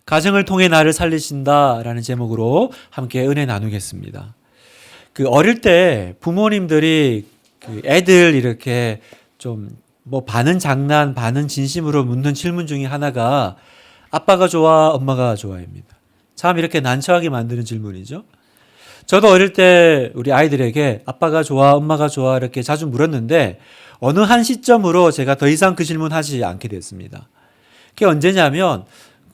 가정을 통해 나를 살리신다라는 제목으로 함께 은혜 나누겠습니다. 그 어릴 때 부모님들이 그 애들 이렇게 좀 뭐 반은 장난, 반은 진심으로 묻는 질문 중에 하나가 아빠가 좋아, 엄마가 좋아입니다. 참 이렇게 난처하게 만드는 질문이죠. 저도 어릴 때 우리 아이들에게 아빠가 좋아, 엄마가 좋아 이렇게 자주 물었는데 어느 한 시점으로 제가 더 이상 그 질문 하지 않게 됐습니다. 그게 언제냐면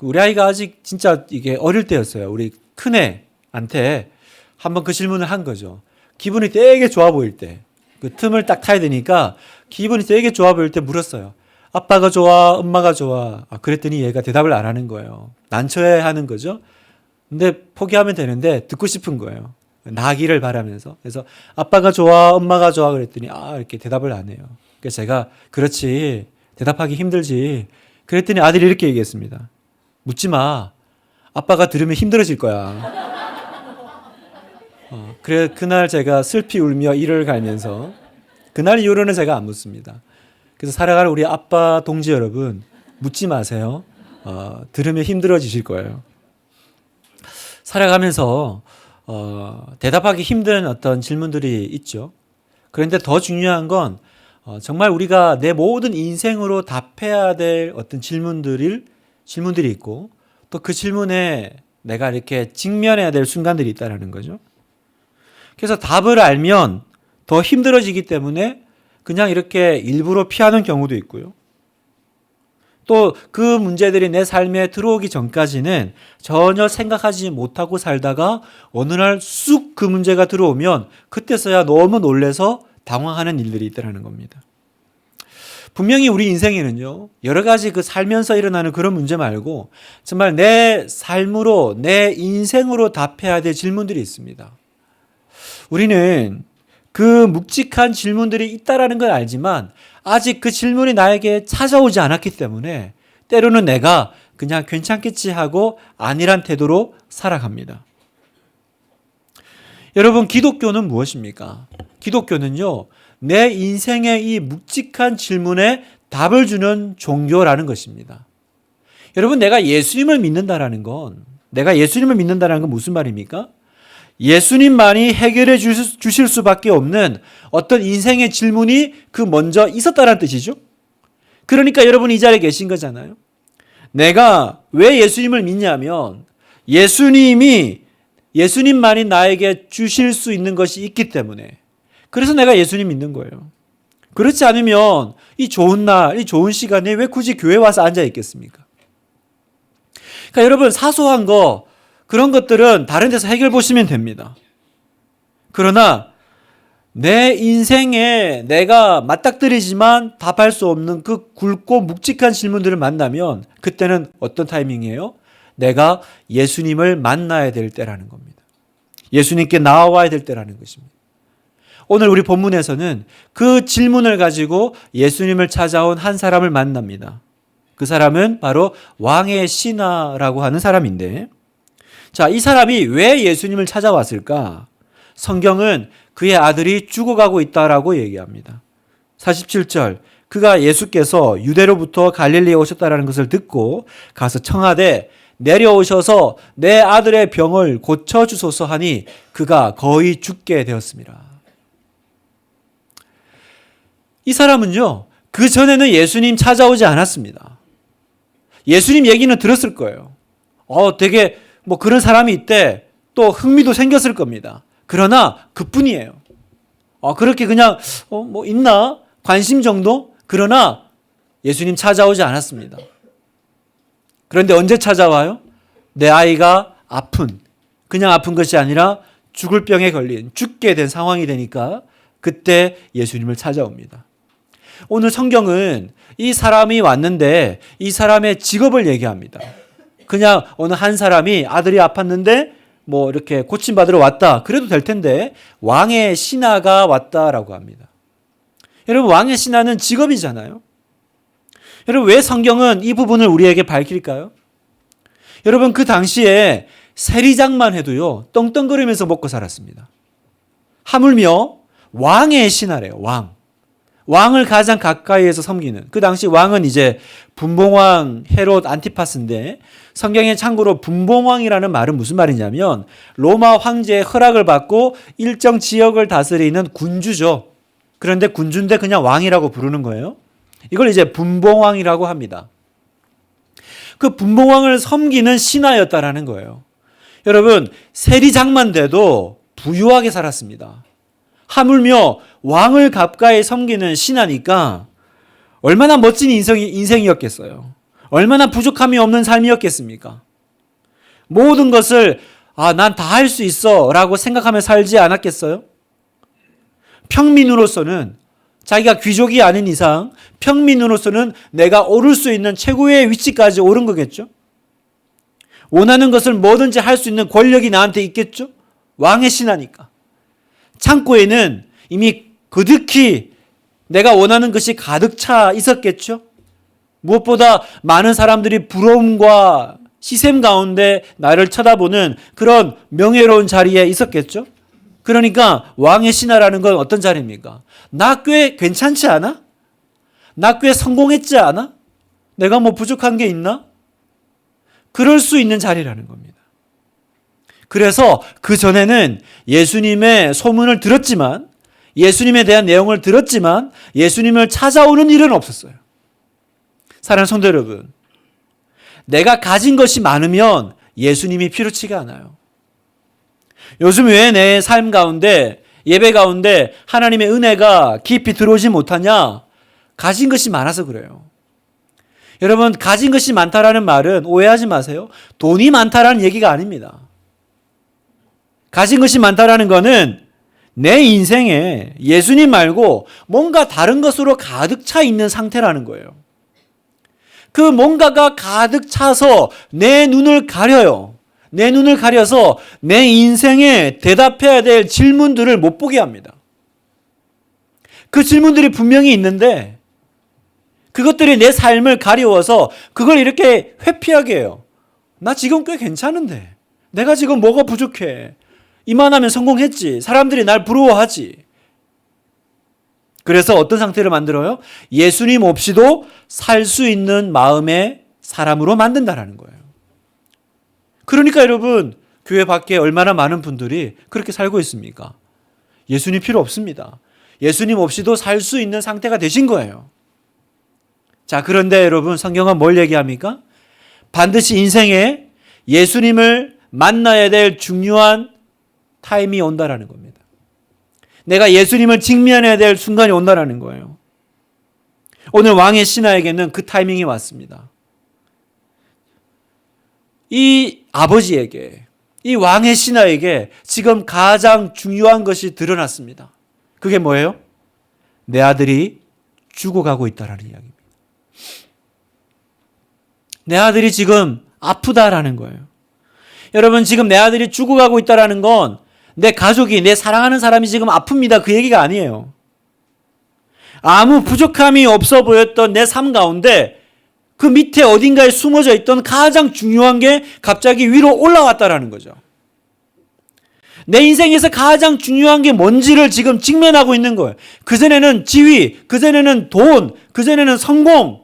우리 아이가 아직 진짜 이게 어릴 때였어요. 우리 큰애한테 한번 그 질문을 한 거죠. 기분이 되게 좋아 보일 때, 그 틈을 딱 타야 되니까 기분이 되게 좋아 보일 때 물었어요. 아빠가 좋아, 엄마가 좋아. 그랬더니 얘가 대답을 안 하는 거예요. 난처해 하는 거죠. 근데 포기하면 되는데 듣고 싶은 거예요. 나기를 바라면서. 그래서 아빠가 좋아, 엄마가 좋아 그랬더니 이렇게 대답을 안 해요. 그래서 제가 그렇지, 대답하기 힘들지. 그랬더니 아들이 이렇게 얘기했습니다. 묻지 마. 아빠가 들으면 힘들어질 거야. 그래 그날 제가 슬피 울며 이를 갈면서 그날 이후로는 제가 안 묻습니다. 그래서 살아가는 우리 아빠 동지 여러분, 묻지 마세요. 들으면 힘들어지실 거예요. 살아가면서 대답하기 힘든 어떤 질문들이 있죠. 그런데 더 중요한 건 정말 우리가 내 모든 인생으로 답해야 될 어떤 질문들이 있고 또 그 질문에 내가 이렇게 직면해야 될 순간들이 있다는 거죠. 그래서 답을 알면 더 힘들어지기 때문에 그냥 이렇게 일부러 피하는 경우도 있고요. 또 그 문제들이 내 삶에 들어오기 전까지는 전혀 생각하지 못하고 살다가 어느 날 쑥 그 문제가 들어오면 그때서야 너무 놀라서 당황하는 일들이 있다는 겁니다. 분명히 우리 인생에는요, 여러 가지 그 살면서 일어나는 그런 문제 말고 정말 내 삶으로, 내 인생으로 답해야 될 질문들이 있습니다. 우리는 그 묵직한 질문들이 있다라는 걸 알지만 아직 그 질문이 나에게 찾아오지 않았기 때문에 때로는 내가 그냥 괜찮겠지 하고 안일한 태도로 살아갑니다. 여러분, 기독교는 무엇입니까? 기독교는요, 내 인생의 이 묵직한 질문에 답을 주는 종교라는 것입니다. 여러분, 내가 예수님을 믿는다는 건 무슨 말입니까? 예수님만이 해결해 주실 수밖에 없는 어떤 인생의 질문이 그 먼저 있었다는 뜻이죠. 그러니까 여러분이 이 자리에 계신 거잖아요. 내가 왜 예수님을 믿냐면 예수님만이 나에게 주실 수 있는 것이 있기 때문에, 그래서 내가 예수님 믿는 거예요. 그렇지 않으면 이 좋은 날, 이 좋은 시간에 왜 굳이 교회 와서 앉아 있겠습니까? 그러니까 여러분, 사소한 거, 그런 것들은 다른 데서 해결 보시면 됩니다. 그러나 내 인생에 내가 맞닥뜨리지만 답할 수 없는 그 굵고 묵직한 질문들을 만나면 그때는 어떤 타이밍이에요? 내가 예수님을 만나야 될 때라는 겁니다. 예수님께 나와야 될 때라는 것입니다. 오늘 우리 본문에서는 그 질문을 가지고 예수님을 찾아온 한 사람을 만납니다. 그 사람은 바로 왕의 신하라고 하는 사람인데, 자, 이 사람이 왜 예수님을 찾아왔을까? 성경은 그의 아들이 죽어가고 있다라고 얘기합니다. 47절, 그가 예수께서 유대로부터 갈릴리에 오셨다라는 것을 듣고 가서 청하되 내려오셔서 내 아들의 병을 고쳐주소서 하니 그가 거의 죽게 되었습니다. 이 사람은요, 그 전에는 예수님 찾아오지 않았습니다. 예수님 얘기는 들었을 거예요. 되게 뭐 그런 사람이 있대. 또 흥미도 생겼을 겁니다. 그러나 그뿐이에요. 그렇게 그냥 뭐 있나? 관심 정도? 그러나 예수님 찾아오지 않았습니다. 그런데 언제 찾아와요? 내 아이가 그냥 아픈 것이 아니라 죽을 병에 걸린, 죽게 된 상황이 되니까 그때 예수님을 찾아옵니다. 오늘 성경은 이 사람이 왔는데 이 사람의 직업을 얘기합니다. 그냥 어느 한 사람이 아들이 아팠는데 뭐 이렇게 고침받으러 왔다. 그래도 될 텐데 왕의 신하가 왔다라고 합니다. 여러분, 왕의 신하는 직업이잖아요. 여러분, 왜 성경은 이 부분을 우리에게 밝힐까요? 여러분, 그 당시에 세리장만 해도요, 떵떵거리면서 먹고 살았습니다. 하물며 왕의 신하래요. 왕을 가장 가까이에서 섬기는. 그 당시 왕은 이제 분봉왕 헤롯 안티파스인데 성경에 참고로 분봉왕이라는 말은 무슨 말이냐면 로마 황제의 허락을 받고 일정 지역을 다스리는 군주죠. 그런데 군주인데 그냥 왕이라고 부르는 거예요. 이걸 이제 분봉왕이라고 합니다. 그 분봉왕을 섬기는 신하였다라는 거예요. 여러분, 세리장만 돼도 부유하게 살았습니다. 하물며 왕을 가까이 섬기는 신하니까 얼마나 멋진 인생이었겠어요. 얼마나 부족함이 없는 삶이었겠습니까? 모든 것을 난 다 할 수 있어 라고 생각하며 살지 않았겠어요? 평민으로서는 자기가 귀족이 아닌 이상 평민으로서는 내가 오를 수 있는 최고의 위치까지 오른 거겠죠? 원하는 것을 뭐든지 할 수 있는 권력이 나한테 있겠죠? 왕의 신하니까. 창고에는 이미 그득히 내가 원하는 것이 가득 차 있었겠죠? 무엇보다 많은 사람들이 부러움과 시샘 가운데 나를 쳐다보는 그런 명예로운 자리에 있었겠죠? 그러니까 왕의 신하라는 건 어떤 자리입니까? 나 꽤 괜찮지 않아? 나 꽤 성공했지 않아? 내가 뭐 부족한 게 있나? 그럴 수 있는 자리라는 겁니다. 그래서 그 전에는 예수님의 소문을 들었지만, 예수님에 대한 내용을 들었지만 예수님을 찾아오는 일은 없었어요. 사랑하는 성도 여러분, 내가 가진 것이 많으면 예수님이 필요치가 않아요. 요즘 왜 내 삶 가운데, 예배 가운데 하나님의 은혜가 깊이 들어오지 못하냐? 가진 것이 많아서 그래요. 여러분, 가진 것이 많다라는 말은 오해하지 마세요. 돈이 많다라는 얘기가 아닙니다. 가진 것이 많다라는 거는 내 인생에 예수님 말고 뭔가 다른 것으로 가득 차 있는 상태라는 거예요. 그 뭔가가 가득 차서 내 눈을 가려요. 내 눈을 가려서 내 인생에 대답해야 될 질문들을 못 보게 합니다. 그 질문들이 분명히 있는데 그것들이 내 삶을 가리워서 그걸 이렇게 회피하게 해요. 나 지금 꽤 괜찮은데. 내가 지금 뭐가 부족해. 이만하면 성공했지. 사람들이 날 부러워하지. 그래서 어떤 상태를 만들어요? 예수님 없이도 살 수 있는 마음의 사람으로 만든다라는 거예요. 그러니까 여러분, 교회 밖에 얼마나 많은 분들이 그렇게 살고 있습니까? 예수님 필요 없습니다. 예수님 없이도 살 수 있는 상태가 되신 거예요. 자, 그런데 여러분, 성경은 뭘 얘기합니까? 반드시 인생에 예수님을 만나야 될 중요한 타임이 온다라는 겁니다. 내가 예수님을 직면해야 될 순간이 온다라는 거예요. 오늘 왕의 신하에게는 그 타이밍이 왔습니다. 이 아버지에게, 이 왕의 신하에게 지금 가장 중요한 것이 드러났습니다. 그게 뭐예요? 내 아들이 죽어가고 있다라는 이야기입니다. 내 아들이 지금 아프다라는 거예요. 여러분, 지금 내 아들이 죽어가고 있다라는 건 내 가족이, 내 사랑하는 사람이 지금 아픕니다. 그 얘기가 아니에요. 아무 부족함이 없어 보였던 내 삶 가운데 그 밑에 어딘가에 숨어져 있던 가장 중요한 게 갑자기 위로 올라왔다라는 거죠. 내 인생에서 가장 중요한 게 뭔지를 지금 직면하고 있는 거예요. 그전에는 지위, 그전에는 돈, 그전에는 성공.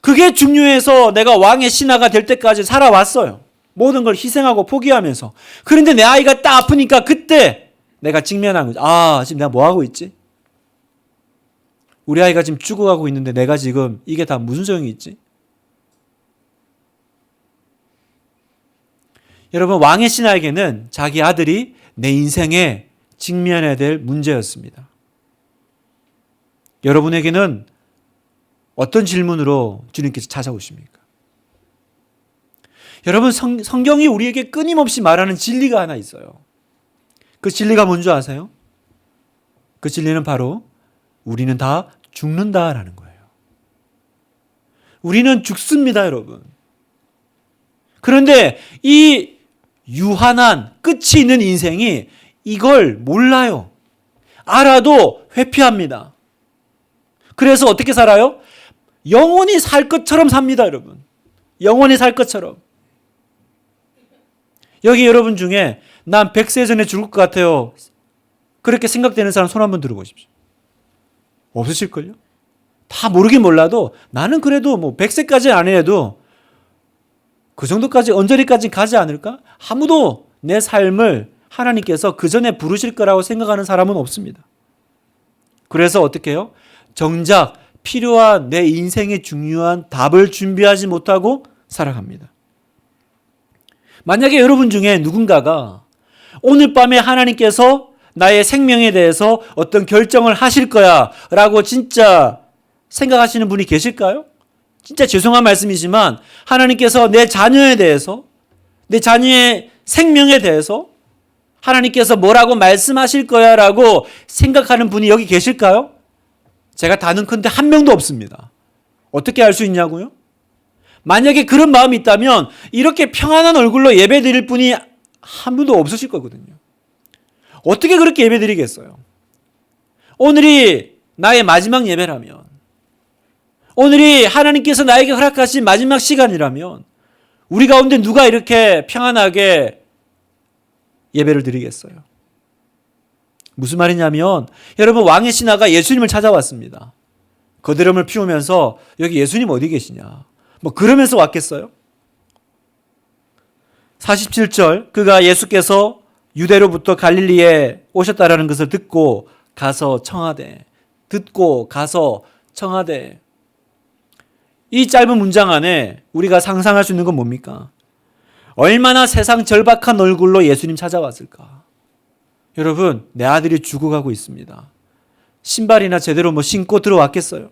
그게 중요해서 내가 왕의 신하가 될 때까지 살아왔어요. 모든 걸 희생하고 포기하면서. 그런데 내 아이가 딱 아프니까 그때 내가 직면한 거죠. 지금 내가 뭐 하고 있지? 우리 아이가 지금 죽어가고 있는데 내가 지금 이게 다 무슨 소용이 있지? 여러분, 왕의 신하에게는 자기 아들이 내 인생에 직면해야 될 문제였습니다. 여러분에게는 어떤 질문으로 주님께서 찾아오십니까? 여러분, 성경이 우리에게 끊임없이 말하는 진리가 하나 있어요. 그 진리가 뭔지 아세요? 그 진리는 바로 우리는 다 죽는다라는 거예요. 우리는 죽습니다, 여러분. 그런데 이 유한한 끝이 있는 인생이 이걸 몰라요. 알아도 회피합니다. 그래서 어떻게 살아요? 영원히 살 것처럼 삽니다, 여러분. 영원히 살 것처럼. 여기 여러분 중에 난 100세 전에 죽을 것 같아요. 그렇게 생각되는 사람 손 한번 들어보십시오. 없으실걸요? 다 모르긴 몰라도 나는 그래도 100세까지는 안 해도 그 정도까지 언저리까지 가지 않을까? 아무도 내 삶을 하나님께서 그 전에 부르실 거라고 생각하는 사람은 없습니다. 그래서 어떻게 해요? 정작 필요한 내 인생의 중요한 답을 준비하지 못하고 살아갑니다. 만약에 여러분 중에 누군가가 오늘 밤에 하나님께서 나의 생명에 대해서 어떤 결정을 하실 거야 라고 진짜 생각하시는 분이 계실까요? 진짜 죄송한 말씀이지만 하나님께서 내 자녀에 대해서, 내 자녀의 생명에 대해서 하나님께서 뭐라고 말씀하실 거야 라고 생각하는 분이 여기 계실까요? 제가 다능컨대 한 명도 없습니다. 어떻게 알 수 있냐고요? 만약에 그런 마음이 있다면 이렇게 평안한 얼굴로 예배 드릴 분이 한 분도 없으실 거거든요. 어떻게 그렇게 예배 드리겠어요? 오늘이 나의 마지막 예배라면, 오늘이 하나님께서 나에게 허락하신 마지막 시간이라면 우리 가운데 누가 이렇게 평안하게 예배를 드리겠어요? 무슨 말이냐면 여러분, 왕의 신하가 예수님을 찾아왔습니다. 거드름을 피우면서 여기 예수님 어디 계시냐 뭐 그러면서 왔겠어요? 47절, 그가 예수께서 유대로부터 갈릴리에 오셨다라는 것을 듣고 가서 청하되, 듣고 가서 청하되. 이 짧은 문장 안에 우리가 상상할 수 있는 건 뭡니까? 얼마나 세상 절박한 얼굴로 예수님 찾아왔을까? 여러분, 내 아들이 죽어가고 있습니다. 신발이나 제대로 신고 들어왔겠어요?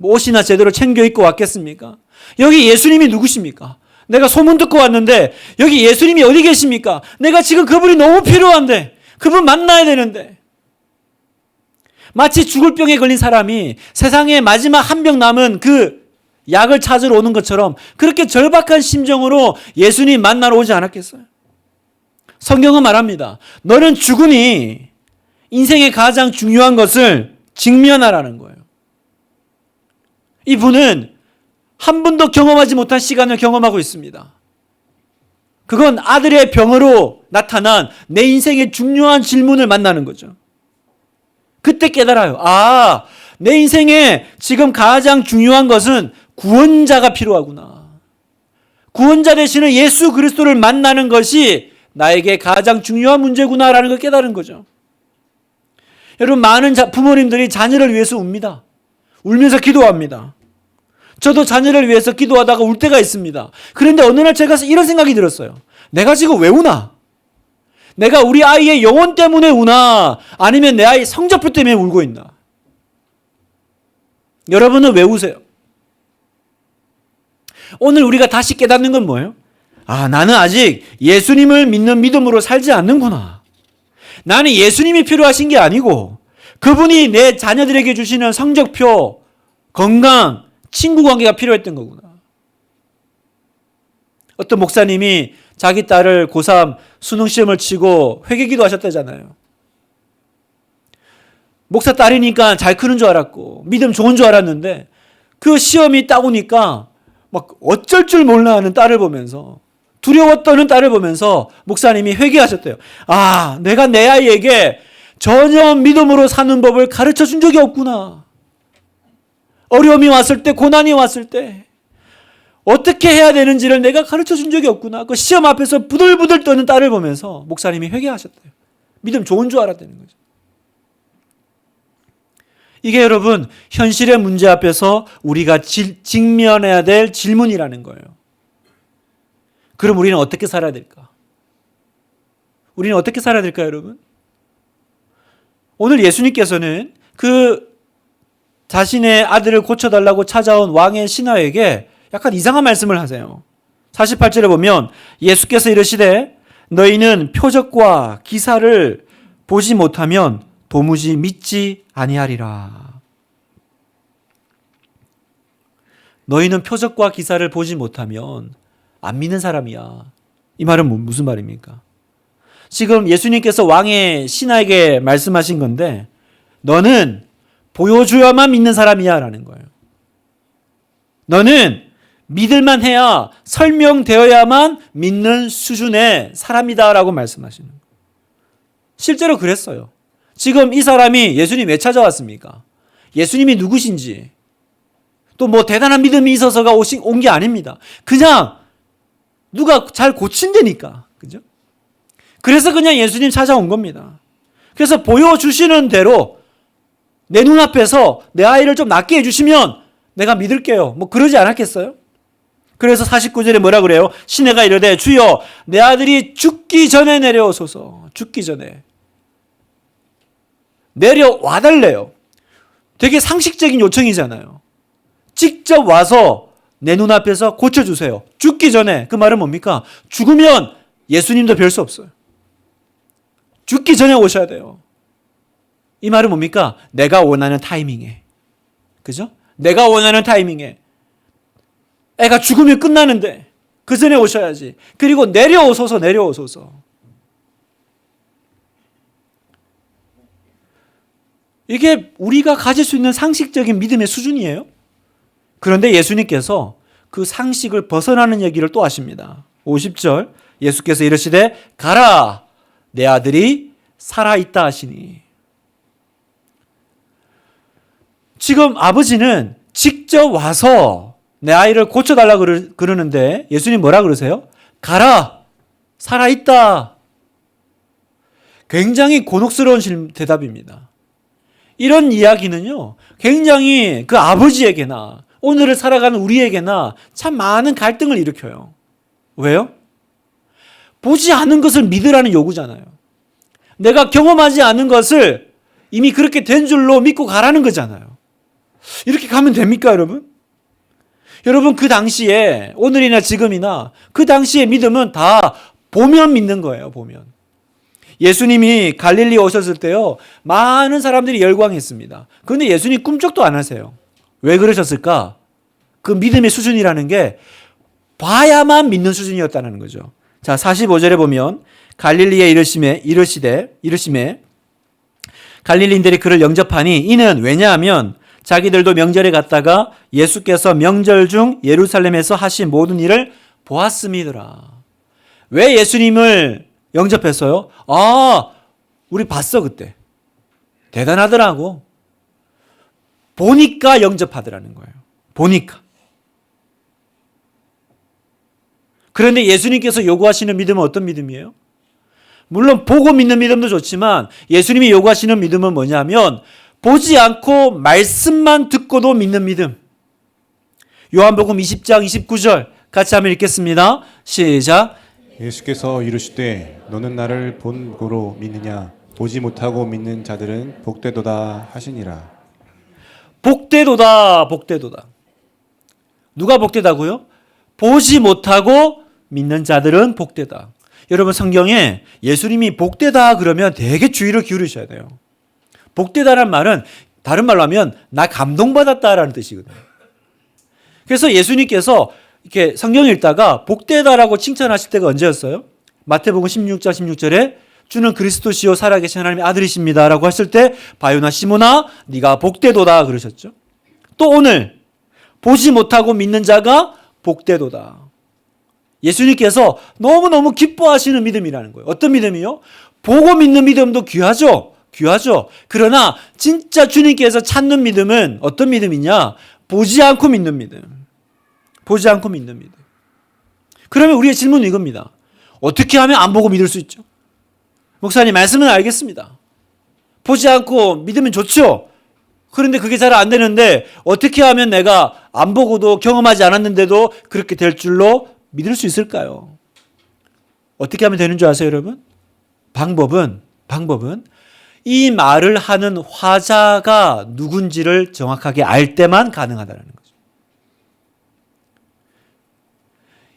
옷이나 제대로 챙겨 입고 왔겠습니까? 여기 예수님이 누구십니까? 내가 소문 듣고 왔는데 여기 예수님이 어디 계십니까? 내가 지금 그분이 너무 필요한데, 그분 만나야 되는데. 마치 죽을 병에 걸린 사람이 세상에 마지막 한 병 남은 그 약을 찾으러 오는 것처럼 그렇게 절박한 심정으로 예수님 만나러 오지 않았겠어요? 성경은 말합니다. 너는 죽으니 인생의 가장 중요한 것을 직면하라는 거예요. 이분은 한 번도 경험하지 못한 시간을 경험하고 있습니다. 그건 아들의 병으로 나타난 내 인생의 중요한 질문을 만나는 거죠. 그때 깨달아요. 아, 내 인생에 지금 가장 중요한 것은 구원자가 필요하구나. 구원자 되시는 예수 그리스도를 만나는 것이 나에게 가장 중요한 문제구나라는 걸 깨달은 거죠. 여러분, 많은 부모님들이 자녀를 위해서 웁니다. 울면서 기도합니다. 저도 자녀를 위해서 기도하다가 울 때가 있습니다. 그런데 어느 날 제가 이런 생각이 들었어요. 내가 지금 왜 우나? 내가 우리 아이의 영혼 때문에 우나? 아니면 내 아이 성적표 때문에 울고 있나? 여러분은 왜 우세요? 오늘 우리가 다시 깨닫는 건 뭐예요? 아, 나는 아직 예수님을 믿는 믿음으로 살지 않는구나. 나는 예수님이 필요하신 게 아니고 그분이 내 자녀들에게 주시는 성적표, 건강, 친구 관계가 필요했던 거구나. 어떤 목사님이 자기 딸을 고3 수능 시험을 치고 회개기도 하셨다잖아요. 목사 딸이니까 잘 크는 줄 알았고 믿음 좋은 줄 알았는데 그 시험이 딱 오니까 막 어쩔 줄 몰라 하는 딸을 보면서, 두려워 떠는 딸을 보면서 목사님이 회개하셨대요. 아, 내가 내 아이에게 전혀 믿음으로 사는 법을 가르쳐 준 적이 없구나. 어려움이 왔을 때, 고난이 왔을 때 어떻게 해야 되는지를 내가 가르쳐 준 적이 없구나. 그 시험 앞에서 부들부들 떠는 딸을 보면서 목사님이 회개하셨대요. 믿음 좋은 줄 알았다는 거죠. 이게 여러분, 현실의 문제 앞에서 우리가 직면해야 될 질문이라는 거예요. 그럼 우리는 어떻게 살아야 될까? 우리는 어떻게 살아야 될까요, 여러분? 오늘 예수님께서는 그 자신의 아들을 고쳐달라고 찾아온 왕의 신하에게 약간 이상한 말씀을 하세요. 48절에 보면 예수께서 이르시되 너희는 표적과 기사를 보지 못하면 도무지 믿지 아니하리라. 너희는 표적과 기사를 보지 못하면 안 믿는 사람이야. 이 말은 무슨 말입니까? 지금 예수님께서 왕의 신하에게 말씀하신 건데 너는 보여줘야만 믿는 사람이야 라는 거예요. 너는 믿을만 해야, 설명되어야만 믿는 수준의 사람이다 라고 말씀하시는 거예요. 실제로 그랬어요. 지금 이 사람이 예수님 왜 찾아왔습니까? 예수님이 누구신지, 또 뭐 대단한 믿음이 있어서가 온 게 아닙니다. 그냥 누가 잘 고친다니까. 그죠? 그래서 그냥 예수님 찾아온 겁니다. 그래서 보여주시는 대로 내 눈앞에서 내 아이를 좀 낫게 해주시면 내가 믿을게요. 뭐 그러지 않았겠어요? 그래서 49절에 뭐라 그래요? 시내가 이르되 주여 내 아들이 죽기 전에 내려오소서. 죽기 전에. 내려와 달래요. 되게 상식적인 요청이잖아요. 직접 와서 내 눈앞에서 고쳐주세요. 죽기 전에. 그 말은 뭡니까? 죽으면 예수님도 별 수 없어요. 죽기 전에 오셔야 돼요. 이 말은 뭡니까? 내가 원하는 타이밍에. 그죠? 내가 원하는 타이밍에. 애가 죽으면 끝나는데 그 전에 오셔야지. 그리고 내려오소서. 이게 우리가 가질 수 있는 상식적인 믿음의 수준이에요. 그런데 예수님께서 그 상식을 벗어나는 얘기를 또 하십니다. 50절 예수께서 이르시되 가라 내 아들이 살아있다 하시니. 지금 아버지는 직접 와서 내 아이를 고쳐달라 그러는데 예수님 뭐라 그러세요? 가라 살아있다. 굉장히 곤혹스러운 대답입니다. 이런 이야기는요 굉장히 그 아버지에게나 오늘을 살아가는 우리에게나 참 많은 갈등을 일으켜요. 왜요? 보지 않은 것을 믿으라는 요구잖아요. 내가 경험하지 않은 것을 이미 그렇게 된 줄로 믿고 가라는 거잖아요. 이렇게 가면 됩니까, 여러분? 여러분, 그 당시에, 오늘이나 지금이나 그 당시의 믿음은 다 보면 믿는 거예요, 보면. 예수님이 갈릴리에 오셨을 때요, 많은 사람들이 열광했습니다. 그런데 예수님 꿈쩍도 안 하세요. 왜 그러셨을까? 그 믿음의 수준이라는 게 봐야만 믿는 수준이었다는 거죠. 자, 45절에 보면 갈릴리에 이르시되 갈릴리인들이 그를 영접하니 이는 왜냐하면 자기들도 명절에 갔다가 예수께서 명절 중 예루살렘에서 하신 모든 일을 보았음이더라. 왜 예수님을 영접했어요? 아, 우리 봤어 그때. 대단하더라고. 보니까 영접하더라는 거예요. 보니까. 그런데 예수님께서 요구하시는 믿음은 어떤 믿음이에요? 물론 보고 믿는 믿음도 좋지만 예수님이 요구하시는 믿음은 뭐냐면 보지 않고 말씀만 듣고도 믿는 믿음. 요한복음 20장 29절 같이 한번 읽겠습니다. 시작. 예수께서 이르시되 너는 나를 본 고로 믿느냐 보지 못하고 믿는 자들은 복되도다 하시니라. 복되도다. 누가 복되다고요? 보지 못하고 믿는 자들은 복되다. 여러분 성경에 예수님이 복되다 그러면 되게 주의를 기울이셔야 돼요. 복되다란 말은 다른 말로 하면 나 감동받았다라는 뜻이거든요. 그래서 예수님께서 이렇게 성경 읽다가 복되다라고 칭찬하실 때가 언제였어요? 마태복음 16장 16절에 주는 그리스도시요 살아계신 하나님의 아들이십니다라고 했을 때 바요나 시몬아 네가 복되도다 그러셨죠. 또 오늘 보지 못하고 믿는 자가 복되도다. 예수님께서 너무너무 기뻐하시는 믿음이라는 거예요. 어떤 믿음이요? 보고 믿는 믿음도 귀하죠. 그러나 진짜 주님께서 찾는 믿음은 어떤 믿음이냐? 보지 않고 믿는 믿음. 그러면 우리의 질문은 이겁니다. 어떻게 하면 안 보고 믿을 수 있죠? 목사님 말씀은 알겠습니다. 보지 않고 믿으면 좋죠. 그런데 그게 잘 안 되는데 어떻게 하면 내가 안 보고도 경험하지 않았는데도 그렇게 될 줄로 믿을 수 있을까요? 어떻게 하면 되는 줄 아세요, 여러분? 방법은 이 말을 하는 화자가 누군지를 정확하게 알 때만 가능하다는 거죠.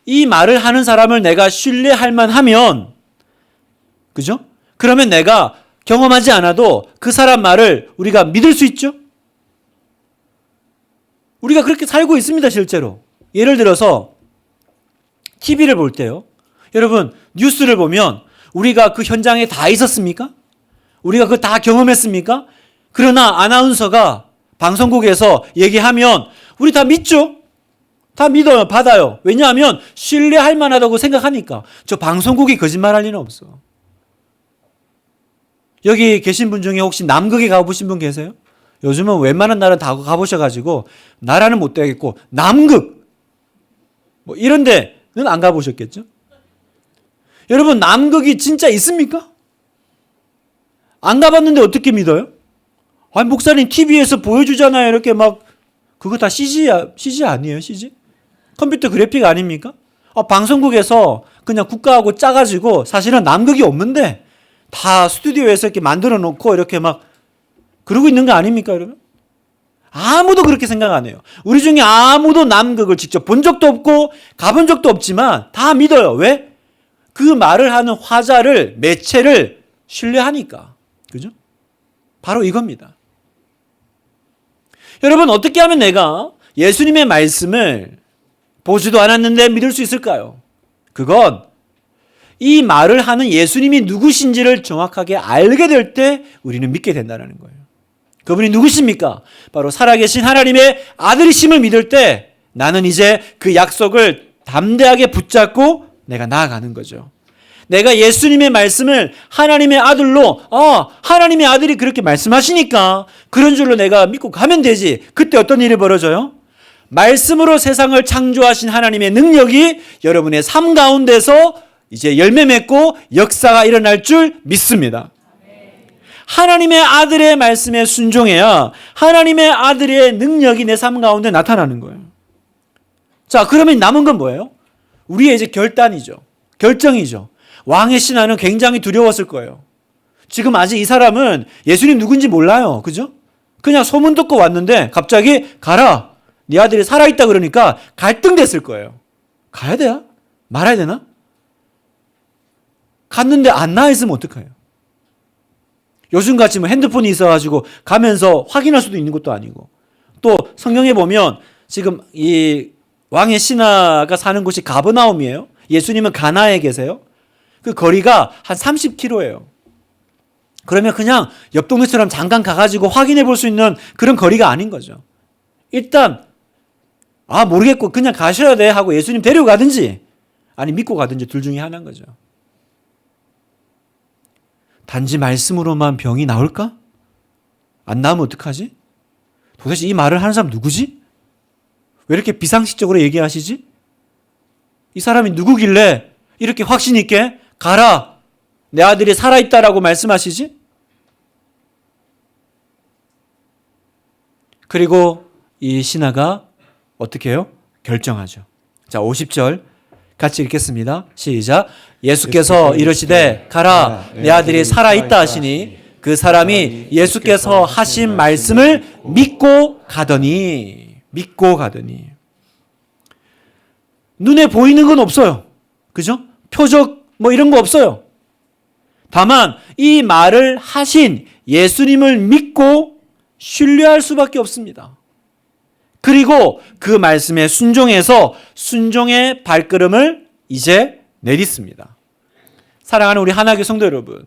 이 말을 하는 사람을 내가 신뢰할 만하면, 그죠? 그러면 내가 경험하지 않아도 그 사람 말을 우리가 믿을 수 있죠? 우리가 그렇게 살고 있습니다, 실제로. 예를 들어서 TV를 볼 때요. 여러분, 뉴스를 보면 우리가 그 현장에 다 있었습니까? 우리가 그거 다 경험했습니까? 그러나 아나운서가 방송국에서 얘기하면 우리 다 믿죠? 다 믿어요, 받아요. 왜냐하면 신뢰할 만하다고 생각하니까. 저 방송국이 거짓말할 리는 없어. 여기 계신 분 중에 혹시 남극에 가보신 분 계세요? 요즘은 웬만한 나라 다 가보셔가지고 나라는 못 되겠고 남극 뭐 이런데 안 가보셨겠죠? 여러분, 남극이 진짜 있습니까? 안 가봤는데 어떻게 믿어요? 아니, 목사님 TV에서 보여주잖아요. 이렇게 막 그거 다 CG 아니에요? CG? 컴퓨터 그래픽 아닙니까? 방송국에서 그냥 국가하고 짜가지고 사실은 남극이 없는데 다 스튜디오에서 이렇게 만들어 놓고 이렇게 막 그러고 있는 거 아닙니까, 여러분? 아무도 그렇게 생각 안 해요. 우리 중에 아무도 남극을 직접 본 적도 없고 가본 적도 없지만 다 믿어요. 왜? 그 말을 하는 화자를, 매체를 신뢰하니까. 그죠? 바로 이겁니다. 여러분, 어떻게 하면 내가 예수님의 말씀을 보지도 않았는데 믿을 수 있을까요? 그건 이 말을 하는 예수님이 누구신지를 정확하게 알게 될 때 우리는 믿게 된다는 거예요. 그분이 누구십니까? 바로 살아계신 하나님의 아들이심을 믿을 때 나는 이제 그 약속을 담대하게 붙잡고 내가 나아가는 거죠. 내가 예수님의 말씀을 하나님의 아들로, 하나님의 아들이 그렇게 말씀하시니까 그런 줄로 내가 믿고 가면 되지. 그때 어떤 일이 벌어져요? 말씀으로 세상을 창조하신 하나님의 능력이 여러분의 삶 가운데서 이제 열매 맺고 역사가 일어날 줄 믿습니다. 하나님의 아들의 말씀에 순종해야 하나님의 아들의 능력이 내 삶 가운데 나타나는 거예요. 자, 그러면 남은 건 뭐예요? 우리의 이제 결단이죠. 결정이죠. 왕의 신하는 굉장히 두려웠을 거예요. 지금 아직 이 사람은 예수님 누군지 몰라요. 그죠? 그냥 소문 듣고 왔는데 갑자기 가라. 네 아들이 살아있다 그러니까 갈등됐을 거예요. 가야 돼요? 말아야 되나? 갔는데 안 나와 있으면 어떡해요? 요즘같이 뭐 핸드폰이 있어가지고 가면서 확인할 수도 있는 것도 아니고. 또 성경에 보면 지금 이 왕의 신하가 사는 곳이 가버나움이에요. 예수님은 가나에 계세요. 그 거리가 한 30km예요. 그러면 그냥 옆 동네처럼 잠깐 가가지고 확인해 볼 수 있는 그런 거리가 아닌 거죠. 일단 모르겠고 그냥 가셔야 돼 하고 예수님 데려가든지 아니 믿고 가든지 둘 중에 하나인 거죠. 단지 말씀으로만 병이 나올까? 안 나오면 어떡하지? 도대체 이 말을 하는 사람 누구지? 왜 이렇게 비상식적으로 얘기하시지? 이 사람이 누구길래 이렇게 확신 있게 가라, 내 아들이 살아있다라고 말씀하시지? 그리고 이 신하가 어떻게 해요? 결정하죠. 자, 50절 같이 읽겠습니다. 시작. 예수께서 이르시되 가라, 내 아들이 살아있다 하시니 그 사람이 예수께서 하신 말씀을 믿고 가더니. 눈에 보이는 건 없어요. 그죠? 표적 뭐 이런 거 없어요. 다만 이 말을 하신 예수님을 믿고 신뢰할 수밖에 없습니다. 그리고 그 말씀에 순종해서 순종의 발걸음을 이제 내딛습니다. 사랑하는 우리 하나교회 성도 여러분,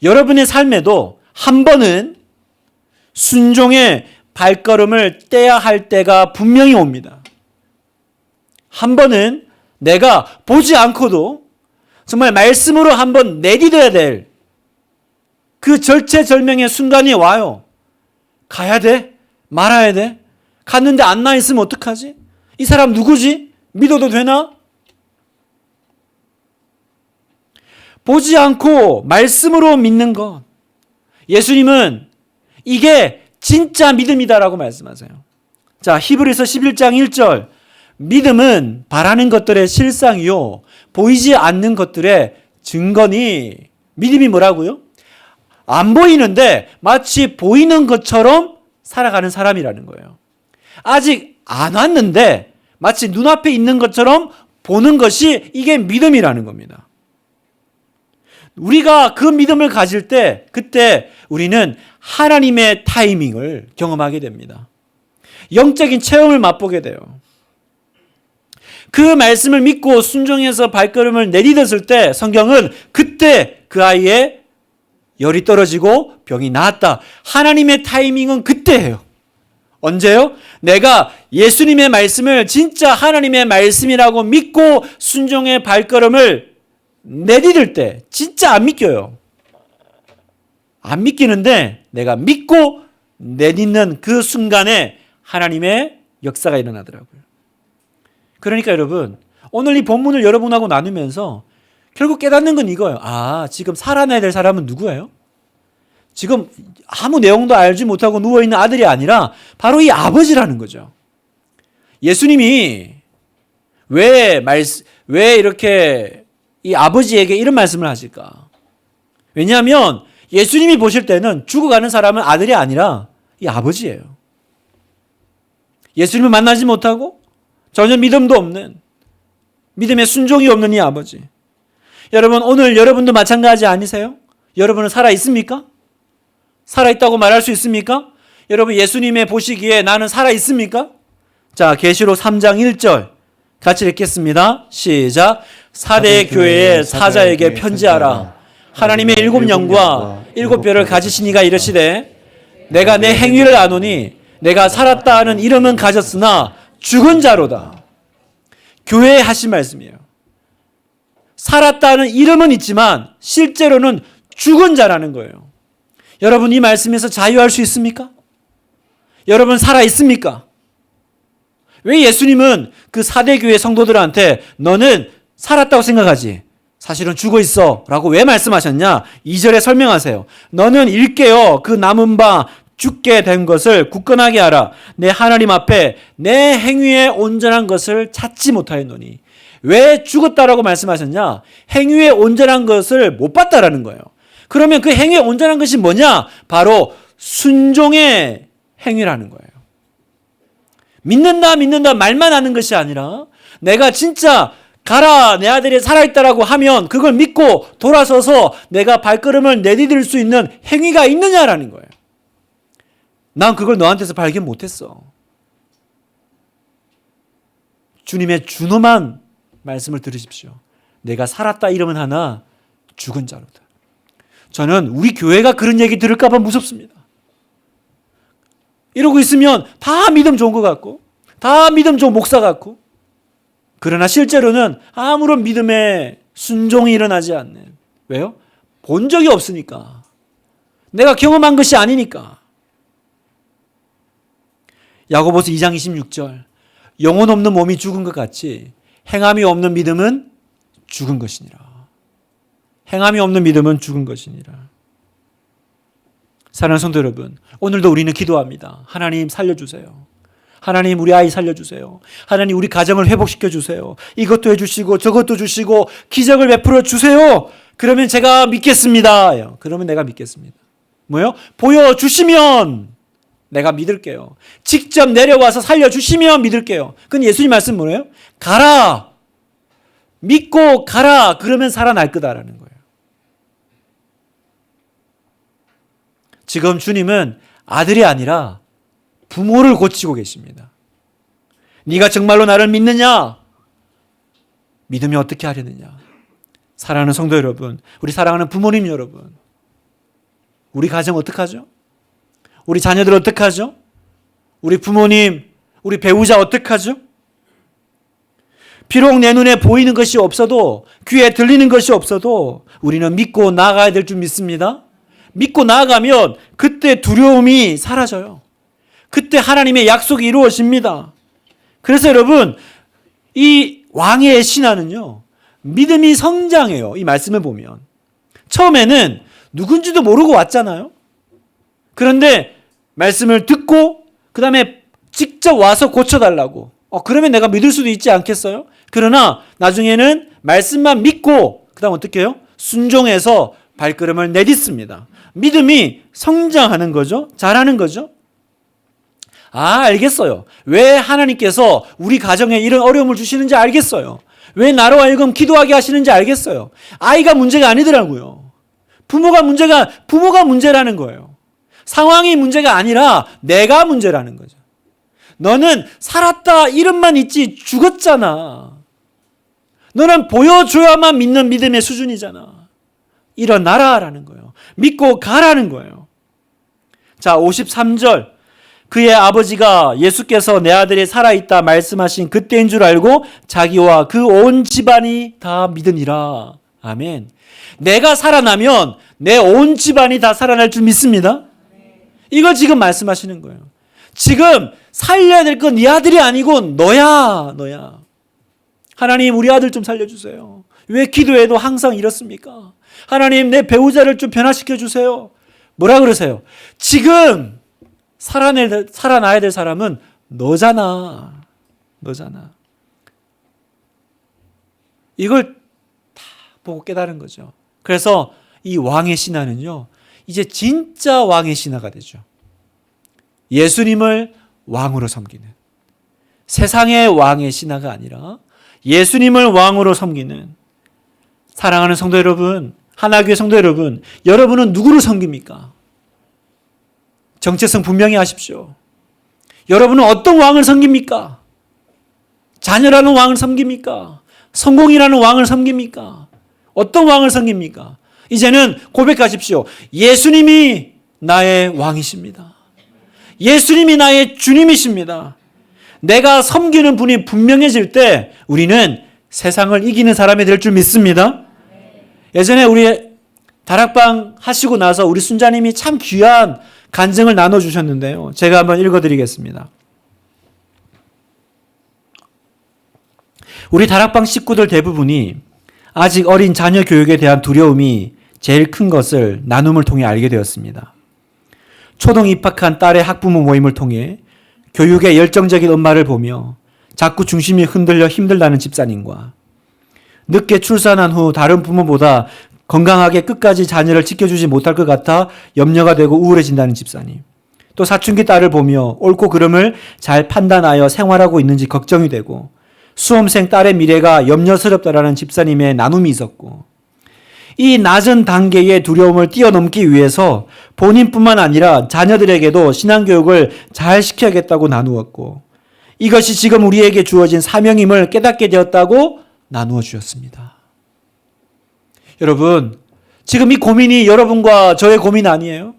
여러분의 삶에도 한 번은 순종의 발걸음을 떼야 할 때가 분명히 옵니다. 한 번은 내가 보지 않고도 정말 말씀으로 한번 내딛어야 될 그 절체절명의 순간이 와요. 가야 돼? 말아야 돼? 갔는데 안 나 있으면 어떡하지? 이 사람 누구지? 믿어도 되나? 보지 않고 말씀으로 믿는 것. 예수님은 이게 진짜 믿음이다라고 말씀하세요. 자, 히브리서 11장 1절. 믿음은 바라는 것들의 실상이요 보이지 않는 것들의 증거니. 믿음이 뭐라고요? 안 보이는데 마치 보이는 것처럼 살아가는 사람이라는 거예요. 아직 안 왔는데 마치 눈앞에 있는 것처럼 보는 것이 이게 믿음이라는 겁니다. 우리가 그 믿음을 가질 때 그때 우리는 하나님의 타이밍을 경험하게 됩니다. 영적인 체험을 맛보게 돼요. 그 말씀을 믿고 순종해서 발걸음을 내딛었을 때 성경은 그때 그 아이의 열이 떨어지고 병이 나았다. 하나님의 타이밍은 그때예요. 언제요? 내가 예수님의 말씀을 진짜 하나님의 말씀이라고 믿고 순종의 발걸음을 내딛을 때 진짜 안 믿겨요. 안 믿기는데 내가 믿고 내딛는 그 순간에 하나님의 역사가 일어나더라고요. 그러니까 여러분, 오늘 이 본문을 여러분하고 나누면서 결국 깨닫는 건 이거예요. 아, 지금 살아내야 될 사람은 누구예요? 지금 아무 내용도 알지 못하고 누워있는 아들이 아니라 바로 이 아버지라는 거죠. 예수님이 왜 이렇게 이 아버지에게 이런 말씀을 하실까? 왜냐하면 예수님이 보실 때는 죽어가는 사람은 아들이 아니라 이 아버지예요. 예수님을 만나지 못하고 전혀 믿음도 없는, 믿음에 순종이 없는 이 아버지. 여러분, 오늘 여러분도 마찬가지 아니세요? 여러분은 살아 있습니까? 살아 있다고 말할 수 있습니까? 여러분, 예수님의 보시기에 나는 살아 있습니까? 자, 계시록 3장 1절 같이 읽겠습니다. 시작. 사대 교회의 사자에게 편지하라. 하나님의 일곱 영과 일곱 뼈를 가지신 이가 이르시되 내가 내 행위를 아노니 내가 살았다 하는 이름은 가졌으나 죽은 자로다. 교회에 하신 말씀이에요. 살았다 하는 이름은 있지만 실제로는 죽은 자라는 거예요. 여러분, 이 말씀에서 자유할 수 있습니까? 여러분, 살아 있습니까? 왜 예수님은 그 사대교회 성도들한테 너는 살았다고 생각하지 사실은 죽어 있어 라고 왜 말씀하셨냐? 2절에 설명하세요. 너는 일깨어 그 남은 바 죽게 된 것을 굳건하게 알아. 내 하나님 앞에 내 행위에 온전한 것을 찾지 못하였노니. 왜 죽었다라고 말씀하셨냐? 행위에 온전한 것을 못 봤다라는 거예요. 그러면 그 행위에 온전한 것이 뭐냐? 바로 순종의 행위라는 거예요. 믿는다 말만 하는 것이 아니라 내가 진짜 가라 내 아들이 살아있다라고 하면 그걸 믿고 돌아서서 내가 발걸음을 내디딜 수 있는 행위가 있느냐라는 거예요. 난 그걸 너한테서 발견 못했어. 주님의 준엄한 말씀을 들으십시오. 내가 살았다 이름은 하나 죽은 자로다. 저는 우리 교회가 그런 얘기 들을까 봐 무섭습니다. 이러고 있으면 다 믿음 좋은 것 같고 다 믿음 좋은 목사 같고 그러나 실제로는 아무런 믿음의 순종이 일어나지 않는. 왜요? 본 적이 없으니까. 내가 경험한 것이 아니니까. 야고보서 2장 26절 영혼 없는 몸이 죽은 것 같이 행함이 없는 믿음은 죽은 것이니라. 행함이 없는 믿음은 죽은 것이니라. 사랑하는 성도 여러분, 오늘도 우리는 기도합니다. 하나님 살려주세요. 하나님 우리 아이 살려주세요. 하나님 우리 가정을 회복시켜 주세요. 이것도 해주시고 저것도 주시고 기적을 베풀어 주세요. 그러면 제가 믿겠습니다. 그러면 내가 믿겠습니다. 뭐요? 보여주시면 내가 믿을게요. 직접 내려와서 살려주시면 믿을게요. 근데 예수님 말씀 뭐예요? 가라. 믿고 가라. 그러면 살아날 거다라는 거예요. 지금 주님은 아들이 아니라 부모를 고치고 계십니다. 네가 정말로 나를 믿느냐? 믿으면 어떻게 하려느냐? 사랑하는 성도 여러분, 우리 사랑하는 부모님 여러분, 우리 가정 어떡하죠? 우리 자녀들 어떡하죠? 우리 부모님, 우리 배우자 어떡하죠? 비록 내 눈에 보이는 것이 없어도 귀에 들리는 것이 없어도 우리는 믿고 나아가야 될 줄 믿습니다. 믿고 나아가면 그때 두려움이 사라져요. 그때 하나님의 약속이 이루어집니다. 그래서 여러분, 이 왕의 신하는요, 믿음이 성장해요. 이 말씀을 보면. 처음에는 누군지도 모르고 왔잖아요. 그런데 말씀을 듣고 그 다음에 직접 와서 고쳐달라고. 그러면 내가 믿을 수도 있지 않겠어요? 그러나 나중에는 말씀만 믿고 그 다음 어떻게 해요? 순종해서 발걸음을 내딛습니다. 믿음이 성장하는 거죠. 자라는 거죠. 알겠어요. 왜 하나님께서 우리 가정에 이런 어려움을 주시는지 알겠어요. 왜 나로 하여금 기도하게 하시는지 알겠어요. 아이가 문제가 아니더라고요. 부모가 문제라는 거예요. 상황이 문제가 아니라 내가 문제라는 거죠. 너는 살았다 이름만 있지 죽었잖아. 너는 보여줘야만 믿는 믿음의 수준이잖아. 일어나라라는 거예요. 믿고 가라는 거예요. 자, 53절. 그의 아버지가 예수께서 내 아들이 살아있다 말씀하신 그때인 줄 알고 자기와 그 온 집안이 다 믿으니라. 아멘. 내가 살아나면 내 온 집안이 다 살아날 줄 믿습니다. 이걸 지금 말씀하시는 거예요. 지금 살려야 될 건 네 아들이 아니고 너야. 하나님 우리 아들 좀 살려주세요. 왜 기도해도 항상 이렇습니까? 하나님 내 배우자를 좀 변화시켜 주세요. 뭐라 그러세요? 지금 살아나야 될 사람은 너잖아. 너잖아. 이걸 다 보고 깨달은 거죠. 그래서 이 왕의 신화는요, 이제 진짜 왕의 신화가 되죠. 예수님을 왕으로 섬기는, 세상의 왕의 신화가 아니라 예수님을 왕으로 섬기는, 사랑하는 성도 여러분, 하나교회 성도 여러분, 여러분은 누구를 섬깁니까? 정체성 분명히 하십시오. 여러분은 어떤 왕을 섬깁니까? 자녀라는 왕을 섬깁니까? 성공이라는 왕을 섬깁니까? 어떤 왕을 섬깁니까? 이제는 고백하십시오. 예수님이 나의 왕이십니다. 예수님이 나의 주님이십니다. 내가 섬기는 분이 분명해질 때 우리는 세상을 이기는 사람이 될 줄 믿습니다. 예전에 우리 다락방 하시고 나서 우리 순자님이 참 귀한 간증을 나눠주셨는데요. 제가 한번 읽어드리겠습니다. 우리 다락방 식구들 대부분이 아직 어린 자녀 교육에 대한 두려움이 제일 큰 것을 나눔을 통해 알게 되었습니다. 초등 입학한 딸의 학부모 모임을 통해 교육에 열정적인 엄마를 보며 자꾸 중심이 흔들려 힘들다는 집사님과 늦게 출산한 후 다른 부모보다 건강하게 끝까지 자녀를 지켜주지 못할 것 같아 염려가 되고 우울해진다는 집사님, 또 사춘기 딸을 보며 옳고 그름을 잘 판단하여 생활하고 있는지 걱정이 되고 수험생 딸의 미래가 염려스럽다라는 집사님의 나눔이 있었고, 이 낮은 단계의 두려움을 뛰어넘기 위해서 본인뿐만 아니라 자녀들에게도 신앙교육을 잘 시켜야겠다고 나누었고, 이것이 지금 우리에게 주어진 사명임을 깨닫게 되었다고 나누어 주셨습니다. 여러분, 지금 이 고민이 여러분과 저의 고민 아니에요?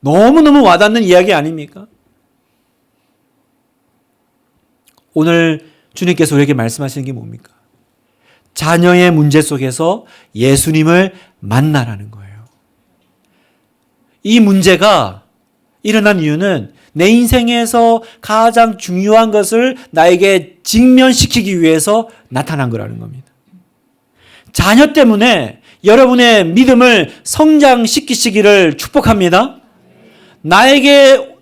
너무너무 와닿는 이야기 아닙니까? 오늘 주님께서 우리에게 말씀하시는 게 뭡니까? 자녀의 문제 속에서 예수님을 만나라는 거예요. 이 문제가 일어난 이유는 내 인생에서 가장 중요한 것을 나에게 직면시키기 위해서 나타난 거라는 겁니다. 자녀 때문에 여러분의 믿음을 성장시키시기를 축복합니다. 나에게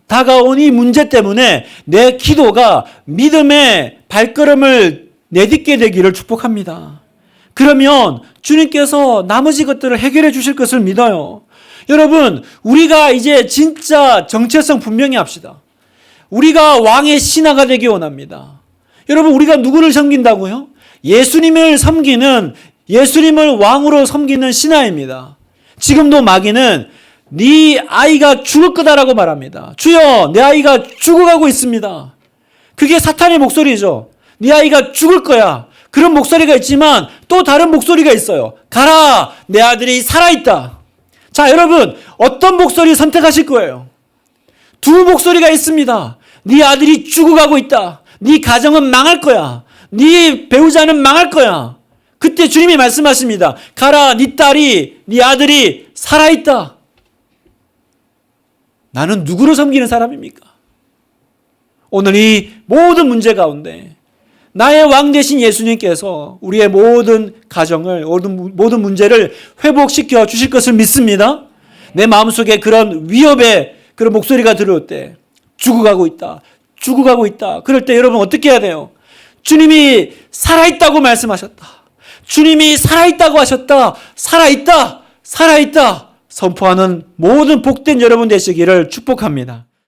다가온 이 문제 때문에 내 기도가 믿음의 발걸음을 내딛게 되기를 축복합니다. 그러면 주님께서 나머지 것들을 해결해 주실 것을 믿어요. 여러분, 우리가 이제 진짜 정체성 분명히 합시다. 우리가 왕의 신하가 되기 원합니다. 여러분, 우리가 누구를 섬긴다고요? 예수님을 섬기는, 예수님을 왕으로 섬기는 신하입니다. 지금도 마귀는 네 아이가 죽을 거다라고 말합니다. 주여, 내 아이가 죽어가고 있습니다. 그게 사탄의 목소리죠. 네 아이가 죽을 거야. 그런 목소리가 있지만 또 다른 목소리가 있어요. 가라, 내 아들이 살아있다. 자, 여러분, 어떤 목소리 선택하실 거예요? 두 목소리가 있습니다. 네 아들이 죽어가고 있다. 네 가정은 망할 거야. 네 배우자는 망할 거야. 그때 주님이 말씀하십니다. 가라, 네 딸이, 네 아들이 살아있다. 나는 누구를 섬기는 사람입니까? 오늘 이 모든 문제 가운데 나의 왕 되신 예수님께서 우리의 모든 가정을, 모든 문제를 회복시켜 주실 것을 믿습니다. 내 마음속에 그런 위협의 그런 목소리가 들어올 때, 죽어가고 있다, 죽어가고 있다. 그럴 때 여러분 어떻게 해야 돼요? 주님이 살아있다고 말씀하셨다. 주님이 살아있다고 하셨다. 살아있다. 살아있다. 선포하는 모든 복된 여러분 되시기를 축복합니다.